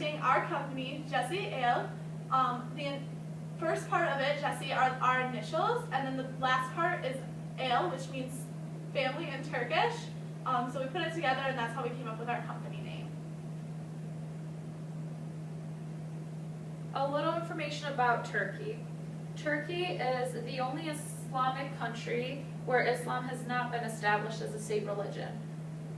presenting our company, Jacce-aile. The first part of it, Jacce, are our initials, and then the last part is aile, which means family in Turkish. So we put it together, and that's how we came up with our company name. A little information about Turkey. Turkey is the only Islamic country where Islam has not been established as a state religion.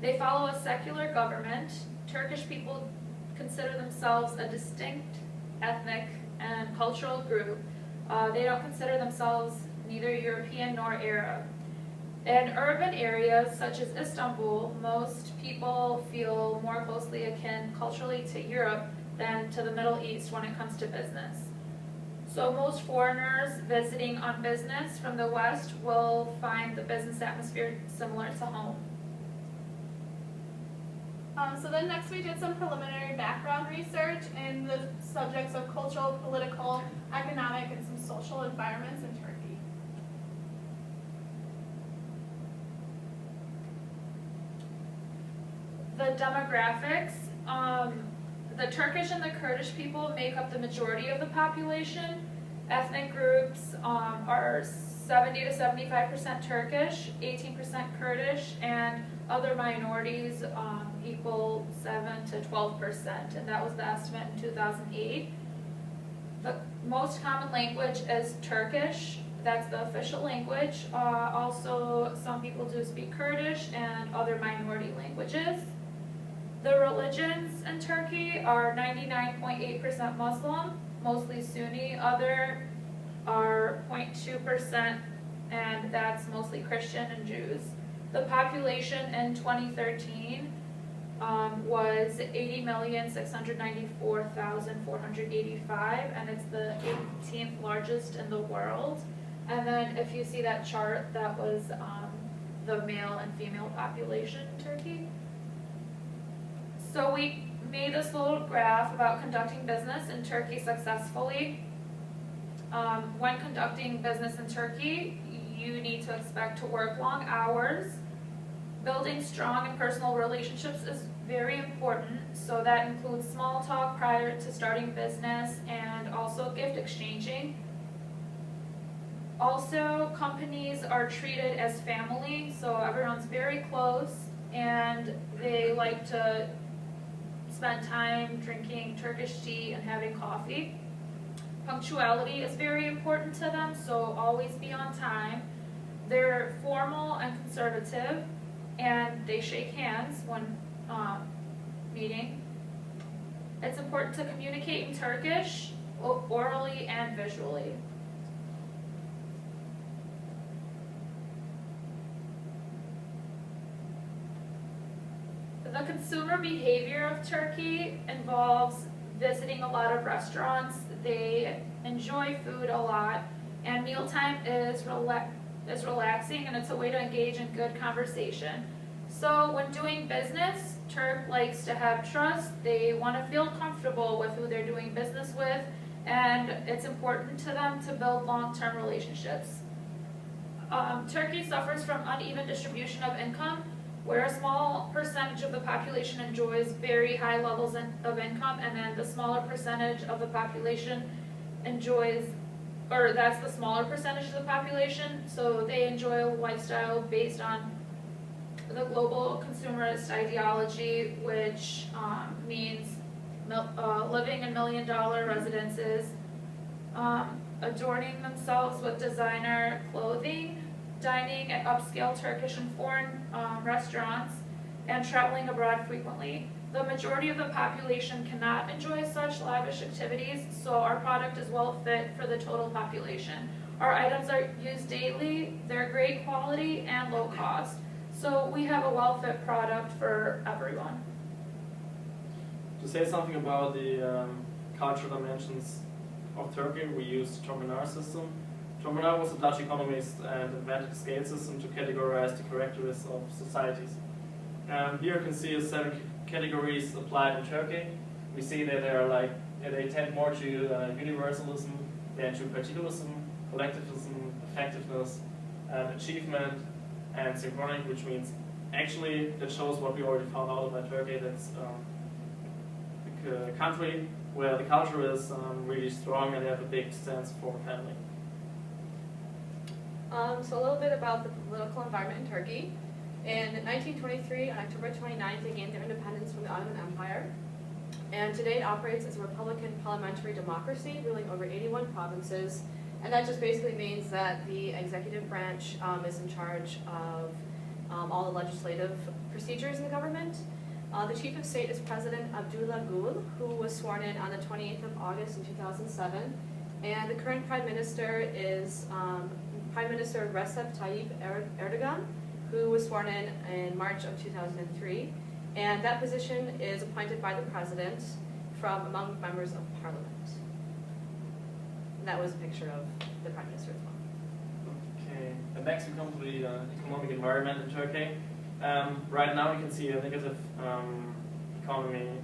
They follow a secular government. Turkish people consider themselves a distinct ethnic and cultural group. They don't consider themselves neither European nor Arab. In urban areas such as Istanbul, most people feel more closely akin culturally to Europe than to the Middle East when it comes to business. So most foreigners visiting on business from the West will find the business atmosphere similar to home. So then next we did some preliminary background research in the subjects of cultural, political, economic, and some social environments in Turkey. The demographics, the Turkish and the Kurdish people make up the majority of the population. Ethnic groups are 70 to 75% Turkish, 18% Kurdish, and other minorities equal 7 to 12%, and that was the estimate in 2008. The most common language is Turkish. That's the official language. Also, some people do speak Kurdish and other minority languages. The religions in Turkey are 99.8% Muslim, mostly Sunni. Other are 0.2%, and that's mostly Christian and Jews. The population in 2013 was 80,694,485, and it's the 18th largest in the world. And then if you see that chart, that was the male and female population in Turkey. So we made this little graph about conducting business in Turkey successfully. When conducting business in Turkey, you need to expect to work long hours. Building strong and personal relationships is very important, so that includes small talk prior to starting business and also gift exchanging. Also, companies are treated as family, so everyone's very close, and they like to spend time drinking Turkish tea and having coffee. Punctuality is very important to them, so always be on time. They're formal and conservative, and they shake hands when meeting. It's important to communicate in Turkish, orally and visually. The consumer behavior of Turkey involves visiting a lot of restaurants. They enjoy food a lot, and mealtime is relaxing, and it's a way to engage in good conversation. So when doing business, Turk likes to have trust. They want to feel comfortable with who they're doing business with, and it's important to them to build long-term relationships. Turkey suffers from uneven distribution of income, where a small percentage of the population enjoys very high levels of income, and then the smaller percentage of the population enjoys, or that's the smaller percentage of the population, so they enjoy a lifestyle based on the global consumerist ideology, which means living in million-dollar residences, adorning themselves with designer clothing, dining at upscale Turkish and foreign restaurants, and traveling abroad frequently. The majority of the population cannot enjoy such lavish activities, so our product is well fit for the total population. Our items are used daily, they're great quality and low cost, so we have a well-fit product for everyone. To say something about the cultural dimensions of Turkey, we use the Tominar system. Tominar was a Dutch economist and invented a scale system to categorize the characteristics of societies. Here you can see 7 categories applied in Turkey. We see that they tend more to universalism than to particulism, collectivism, effectiveness, achievement, and synchronic, which means actually that shows what we already found out about Turkey. That's the country where the culture is really strong and they have a big stance for family. So a little bit about the political environment in Turkey. In 1923, on October 29th, they gained their independence from the Ottoman Empire. And today it operates as a Republican parliamentary democracy, ruling over 81 provinces. And that just basically means that the executive branch is in charge of all the legislative procedures in the government. The chief of state is President Abdullah Gül, who was sworn in on the 28th of August in 2007. And the current prime minister is Prime Minister Recep Tayyip Erdogan, who was sworn in March of 2003. And that position is appointed by the president from among members of parliament. And that was a picture of the prime minister as well. Okay, and next we come to the economic environment in Turkey. Right now you can see a negative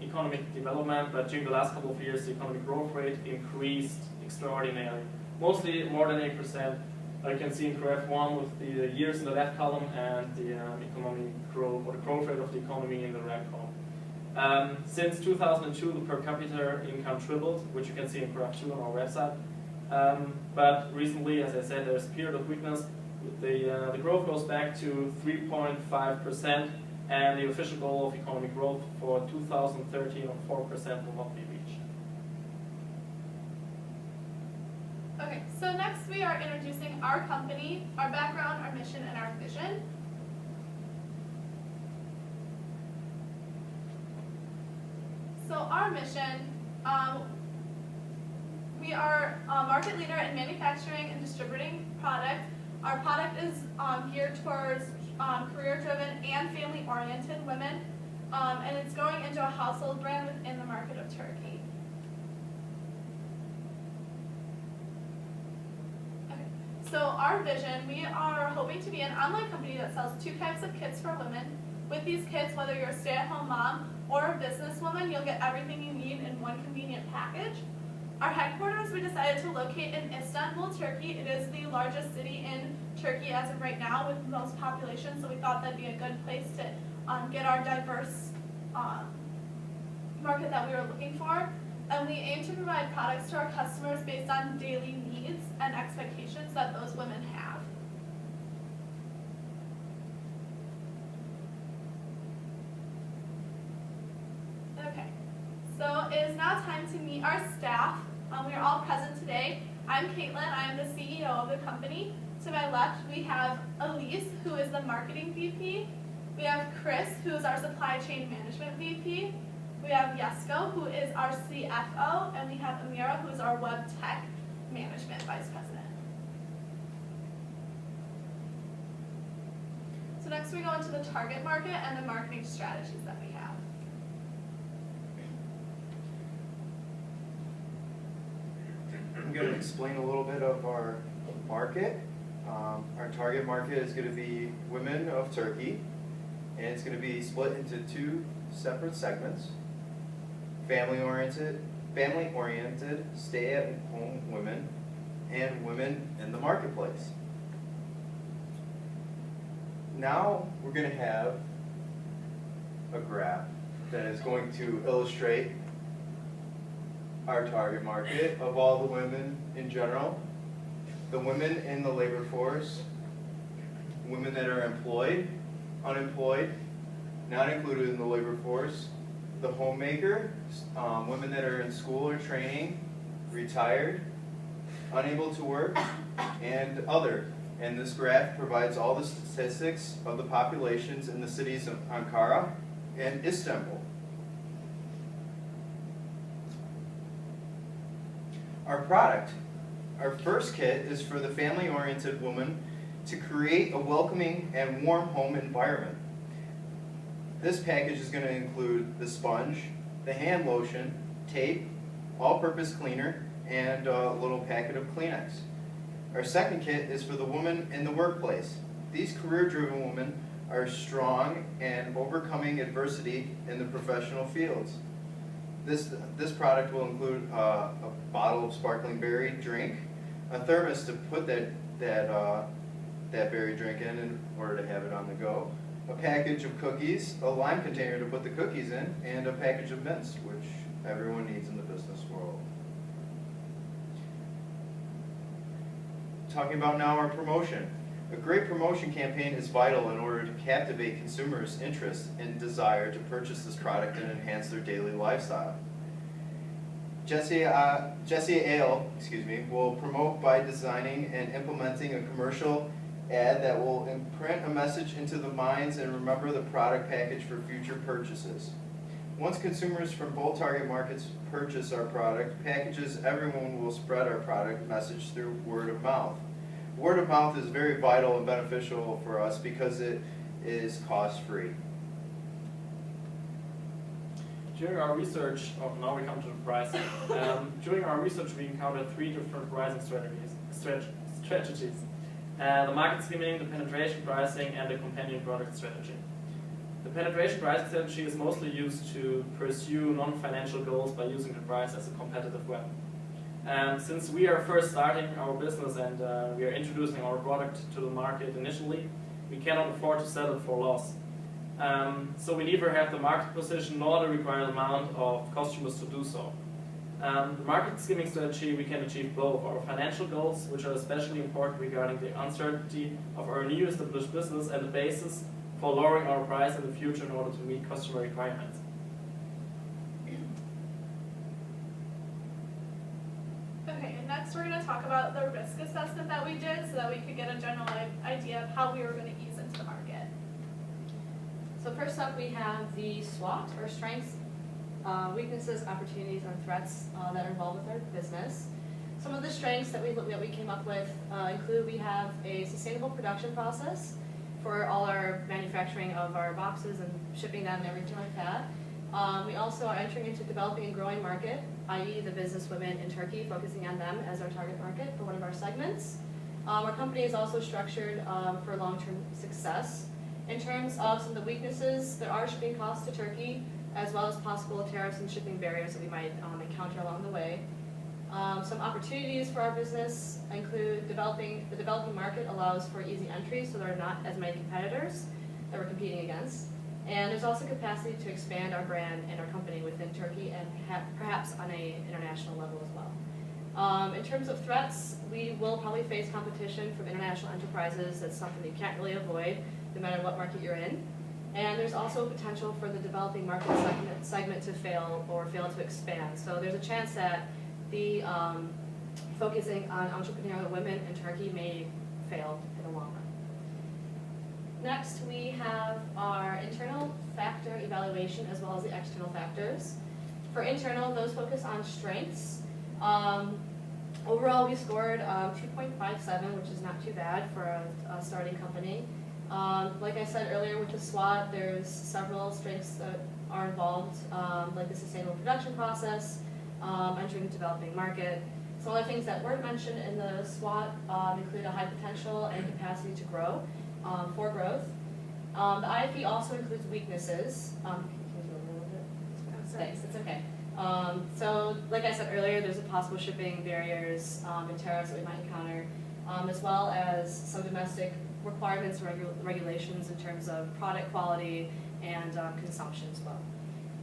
economic development, but during the last couple of years the economic growth rate increased extraordinarily, mostly more than 8%. You can see in graph 1 with the years in the left column and the economic growth, or the growth rate of the economy in the right column. Since 2002 the per capita income tripled, which you can see in graph 2 on our website. But recently, as I said, there's a period of weakness. The growth goes back to 3.5%, and the official goal of economic growth for 2013 of 4% will not be reached. Okay, so next we are introducing our company, our background, our mission, and our vision. So our mission, we are a market leader in manufacturing and distributing product. Our product is geared towards career-driven and family-oriented women, and it's going into a household brand within the market of Turkey. Okay. So our vision, we are hoping to be an online company that sells 2 types of kits for women. With these kits, whether you're a stay-at-home mom or a businesswoman, you'll get everything you need in one convenient package. Our headquarters, we decided to locate in Istanbul, Turkey. It is the largest city in Turkey as of right now with the most population, so we thought that'd be a good place to get our diverse market that we were looking for. And we aim to provide products to our customers based on daily needs and expectations that those women have. Okay, so it is now time to meet our staff. We are all present today. I'm Caitlin, I am the CEO of the company. To my left, we have Elise, who is the marketing VP. We have Chris, who is our supply chain management VP. We have Jesko, who is our CFO, and we have Amira, who is our web tech management vice president. So next we go into the target market and the marketing strategies that we have. I'm going to explain a little bit of our market. Our target market is going to be women of Turkey, and it's going to be split into 2 separate segments: family-oriented, stay-at-home women, and women in the marketplace. Now we're going to have a graph that is going to illustrate our target market of all the women in general, the women in the labor force, women that are employed, unemployed, not included in the labor force, the homemaker, women that are in school or training, retired, unable to work, and other. And this graph provides all the statistics of the populations in the cities of Ankara and Istanbul. Our product. Our first kit is for the family-oriented woman to create a welcoming and warm home environment. This package is going to include the sponge, the hand lotion, tape, all-purpose cleaner, and a little packet of Kleenex. Our second kit is for the woman in the workplace. These career-driven women are strong and overcoming adversity in the professional fields. This product will include a bottle of sparkling berry drink, a thermos to put that berry drink in order to have it on the go, a package of cookies, a lime container to put the cookies in, and a package of mints, which everyone needs in the business world. Talking about now our promotion. A great promotion campaign is vital in order to captivate consumers' interest and desire to purchase this product and enhance their daily lifestyle. Jacce-aile, will promote by designing and implementing a commercial ad that will imprint a message into the minds and remember the product package for future purchases. Once consumers from both target markets purchase our product packages, everyone will spread our product message through word of mouth. Word of mouth is very vital and beneficial for us because it is cost-free. During our research, now we come to the pricing. During our research, we encountered 3 different pricing strategies. The market skimming, the penetration pricing, and the companion product strategy. The penetration pricing strategy is mostly used to pursue non-financial goals by using the price as a competitive weapon. Since we are first starting our business and we are introducing our product to the market initially, we cannot afford to sell it for loss. So we neither have the market position nor the required amount of customers to do so. The market skimming strategy, we can achieve both our financial goals, which are especially important regarding the uncertainty of our new established business, and the basis for lowering our price in the future in order to meet customer requirements. Okay, and next we're going to talk about the risk assessment that we did so that we could get a general idea of how we were going to ease into the market. So first up, we have the SWOT, or strengths, weaknesses, opportunities, and threats that are involved with our business. Some of the strengths that we came up with include we have a sustainable production process for all our manufacturing of our boxes and shipping them and everything like that. We also are entering into developing and growing market, i.e. the business women in Turkey, focusing on them as our target market for one of our segments. Our company is also structured for long-term success. In terms of some of the weaknesses, there are shipping costs to Turkey, as well as possible tariffs and shipping barriers that we might encounter along the way. Some opportunities for our business include the developing market allows for easy entry, so there are not as many competitors that we're competing against. And there's also capacity to expand our brand and our company within Turkey and perhaps on an international level as well. In terms of threats, we will probably face competition from international enterprises. That's something that you can't really avoid, no matter what market you're in. And there's also potential for the developing market segment to fail or fail to expand. So there's a chance that the focusing on entrepreneurial women in Turkey may fail in the long run. Next, we have our internal factor evaluation as well as the external factors. For internal, those focus on strengths. Overall, we scored 2.57, which is not too bad for a starting company. Like I said earlier with the SWOT, there's several strengths that are involved, like the sustainable production process, entering the developing market. Some other things that weren't mentioned in the SWOT include a high potential and capacity to grow, for growth. The IFE also includes weaknesses. Can you go a little bit? Thanks, it's okay. So, like I said earlier, there's a possible shipping barriers and tariffs that we might encounter, as well as some domestic requirements and regulations in terms of product quality and consumption as well.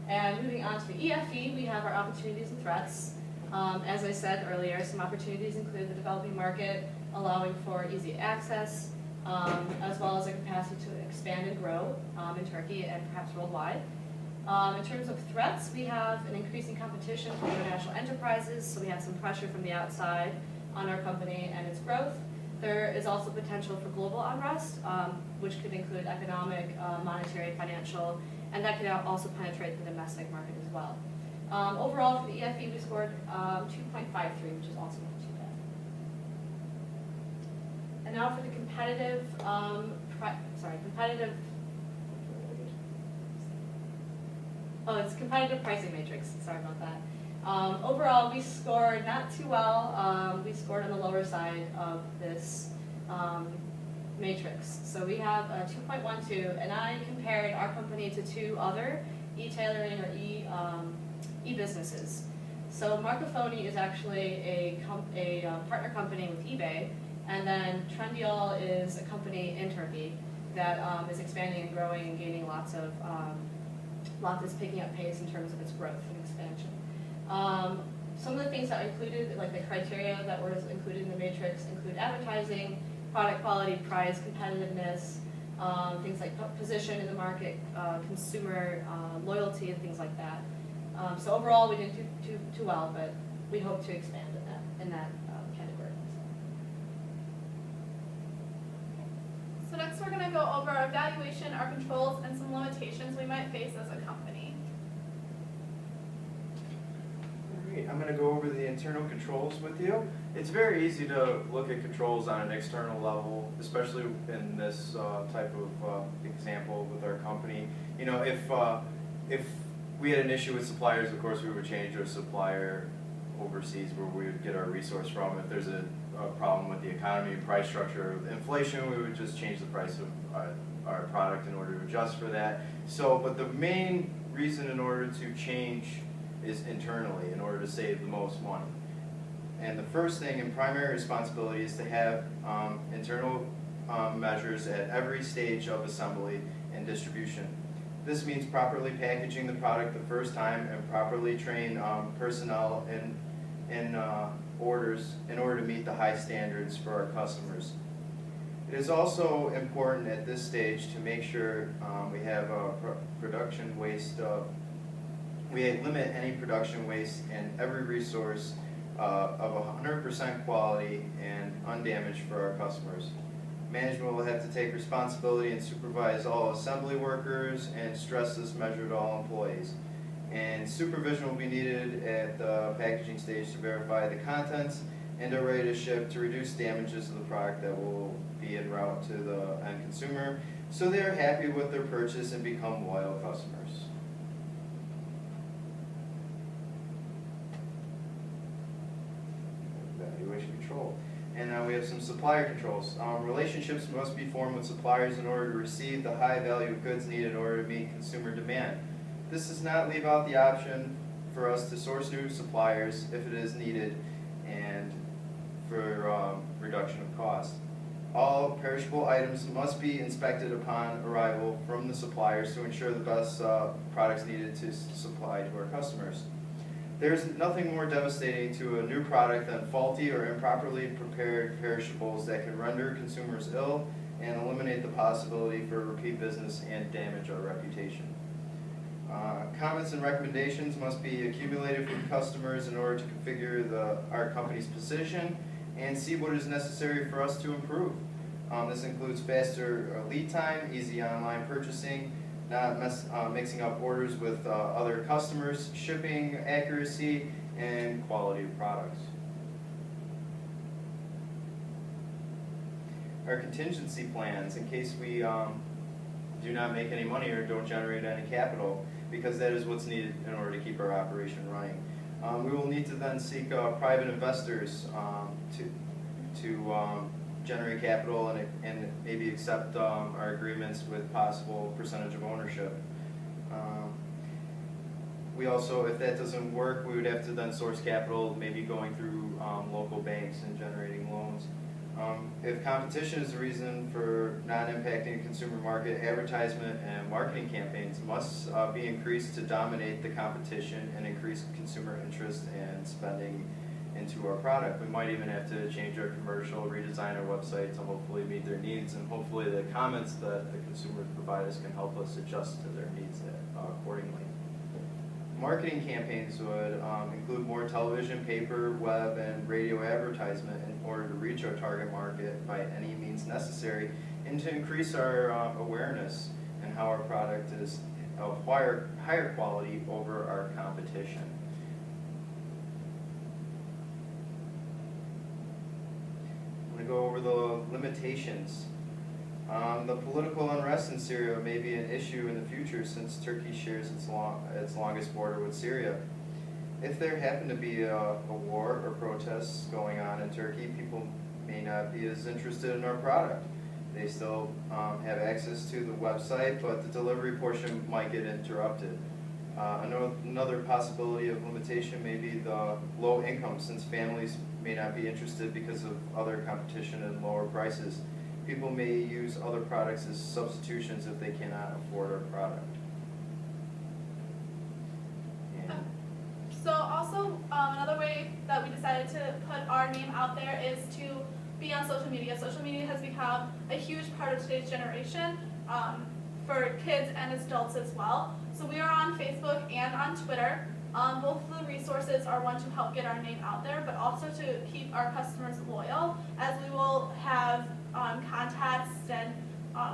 And moving on to the EFE, we have our opportunities and threats. As I said earlier, some opportunities include the developing market, allowing for easy access, as well as a capacity to expand and grow in Turkey and perhaps worldwide. In terms of threats, we have an increasing competition from international enterprises, so we have some pressure from the outside on our company and its growth. There is also potential for global unrest, which could include economic, monetary, financial, and that could also penetrate the domestic market as well. Overall, for the EFE, we scored 2.53, which is also not too bad. And now for the competitive, competitive pricing matrix. Sorry about that. Overall, we scored not too well. We scored on the lower side of this matrix. So we have a 2.12, and I compared our company to 2 other e-tailoring or e-businesses. So Marcofoni is actually a partner company with eBay, and then Trendyol is a company in Turkey that is expanding and growing and gaining lots of picking up pace in terms of its growth and expansion. Some of the things that are included, like the criteria that were included in the matrix, include advertising, product quality, price, competitiveness, things like position in the market, consumer loyalty, and things like that. So overall, we didn't do too well, but we hope to expand in that category. So next we're going to go over our evaluation, our controls, and some limitations we might face as a company. Alright, I'm going to go over the internal controls with you. It's very easy to look at controls on an external level, especially in this type of example with our company. You know, if we had an issue with suppliers, of course we would change our supplier overseas where we would get our resource from. If there's a problem with the economy, price structure, inflation, we would just change the price of our product in order to adjust for that. So, but the main reason in order to change is internally, in order to save the most money. And the first thing and primary responsibility is to have internal measures at every stage of assembly and distribution. This means properly packaging the product the first time and properly train personnel in orders in order to meet the high standards for our customers. It is also important at this stage to make sure we have production waste. We limit any production waste and every resource of 100% quality and undamaged for our customers. Management will have to take responsibility and supervise all assembly workers and stress this measure to all employees. And supervision will be needed at the packaging stage to verify the contents and are ready to ship to reduce damages of the product that will be en route to the end consumer, so they are happy with their purchase and become loyal customers. Evaluation control. And now we have some supplier controls. Relationships must be formed with suppliers in order to receive the high value of goods needed in order to meet consumer demand. This does not leave out the option for us to source new suppliers if it is needed and for reduction of cost. All perishable items must be inspected upon arrival from the suppliers to ensure the best products needed to supply to our customers. There's nothing more devastating to a new product than faulty or improperly prepared perishables that can render consumers ill and eliminate the possibility for repeat business and damage our reputation. Comments and recommendations must be accumulated from customers in order to configure our company's position and see what is necessary for us to improve. This includes faster lead time, easy online purchasing, not mixing up orders with other customers, shipping accuracy, and quality of products. Our contingency plans, in case we do not make any money or don't generate any capital, because that is what's needed in order to keep our operation running. We will need to then seek private investors to generate capital and maybe accept our agreements with possible percentage of ownership. We also, if that doesn't work, we would have to then source capital, maybe going through local banks and generating loans. If competition is the reason for not impacting the consumer market, advertisement and marketing campaigns must be increased to dominate the competition and increase consumer interest and spending into our product. We might even have to change our commercial, redesign our website to hopefully meet their needs, and hopefully the comments that the consumers provide us can help us adjust to their needs accordingly. Marketing campaigns would include more television, paper, web, and radio advertisement in order to reach our target market by any means necessary, and to increase our awareness and how our product is of higher quality over our competition. I'm going to go over the limitations. The political unrest in Syria may be an issue in the future since Turkey shares its longest border with Syria. If there happen to be a war or protests going on in Turkey, people may not be as interested in our product. They still have access to the website, but the delivery portion might get interrupted. Another possibility of limitation may be the low income, since families may not be interested because of other competition and lower prices. People may use other products as substitutions if they cannot afford our product. So also our name out there is to be on social media. Social media has become a huge part of today's generation for kids and adults as well. So we are on Facebook and on Twitter. Both of the resources are one to help get our name out there, but also to keep our customers loyal, as we will have contests and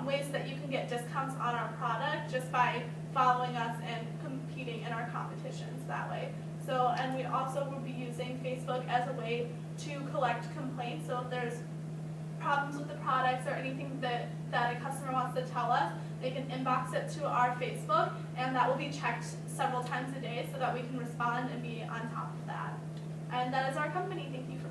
ways that you can get discounts on our product just by following us and competing in our competitions that way. So, and we also will be using Facebook as a way to collect complaints. So if there's problems with the products or anything that a customer wants to tell us, they can inbox it to our Facebook, and that will be checked several times a day so that we can respond and be on top of that. And that is our company. Thank you for